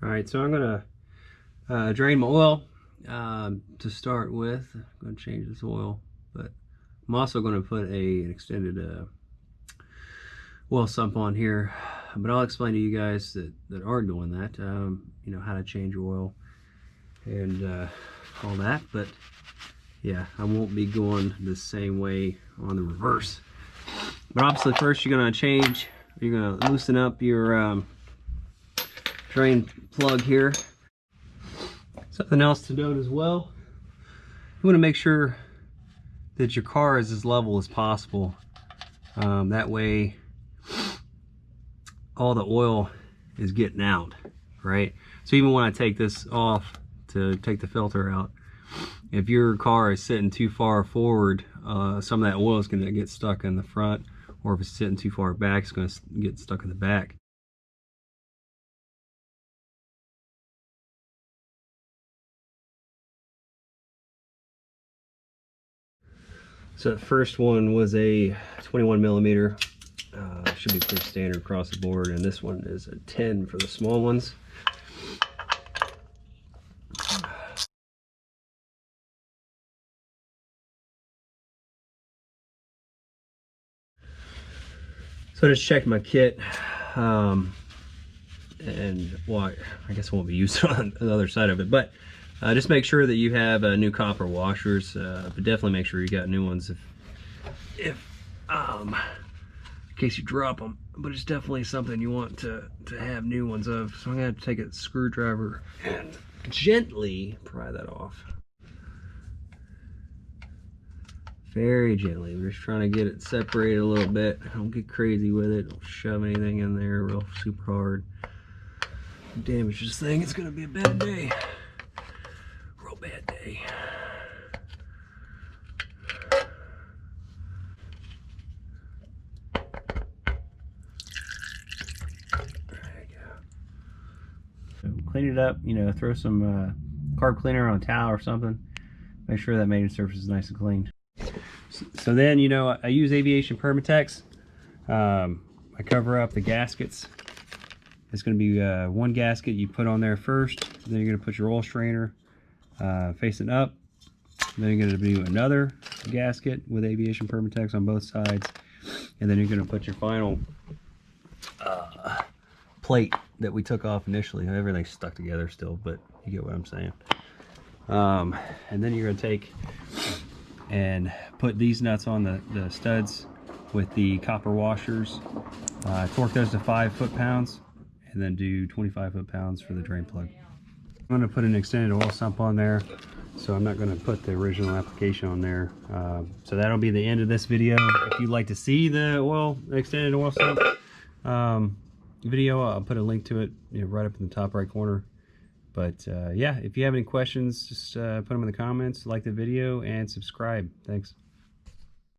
All right, so I'm gonna drain my oil to start with. I'm gonna change this oil, but I'm also gonna put an extended oil sump on here. But I'll explain to you guys that are doing that, you know, how to change oil and all that. But yeah, I won't be going the same way on the reverse. But obviously, first you're gonna loosen up your drain plug here. Something else to note as well, you want to make sure that your car is as level as possible. That way all the oil is getting out, right? So even when I take this off to take the filter out, if your car is sitting too far forward, some of that oil is going to get stuck in the front, or if it's sitting too far back, it's going to get stuck in the back. So the first one was a 21 millimeter, should be pretty standard across the board, and this one is a 10 for the small ones. So I just checked my kit, and well, I guess I won't be using it on the other side of it, but just make sure that you have new copper washers, but definitely make sure you got new ones if in case you drop them. But it's definitely something you want to have new ones of. So I'm gonna have to take a screwdriver and gently pry that off. Very gently. We're just trying to get it separated a little bit. Don't get crazy with it. Don't shove anything in there real super hard. Damage this thing, it's gonna be a bad day. Real bad day. There you go. So clean it up, you know, throw some carb cleaner on a towel or something. Make sure that mating surface is nice and clean. So then, you know, I use aviation Permatex. I cover up the gaskets. It's going to be one gasket you put on there first, then you're going to put your oil strainer facing up, then you're going to do another gasket with aviation Permatex on both sides, and then you're going to put your final plate that we took off initially. Everything's stuck together still, but you get what I'm saying. And then you're going to take and put these nuts on the studs with the copper washers. Torque those to 5 foot-pounds, and then do 25 foot-pounds for the drain plug. I'm going to put an extended oil sump on there, so I'm not going to put the original application on there. So that'll be the end of this video. If you'd like to see the extended oil sump video, I'll put a link to it, you know, right up in the top right corner. But yeah, if you have any questions, just put them in the comments, like the video, and subscribe. Thanks.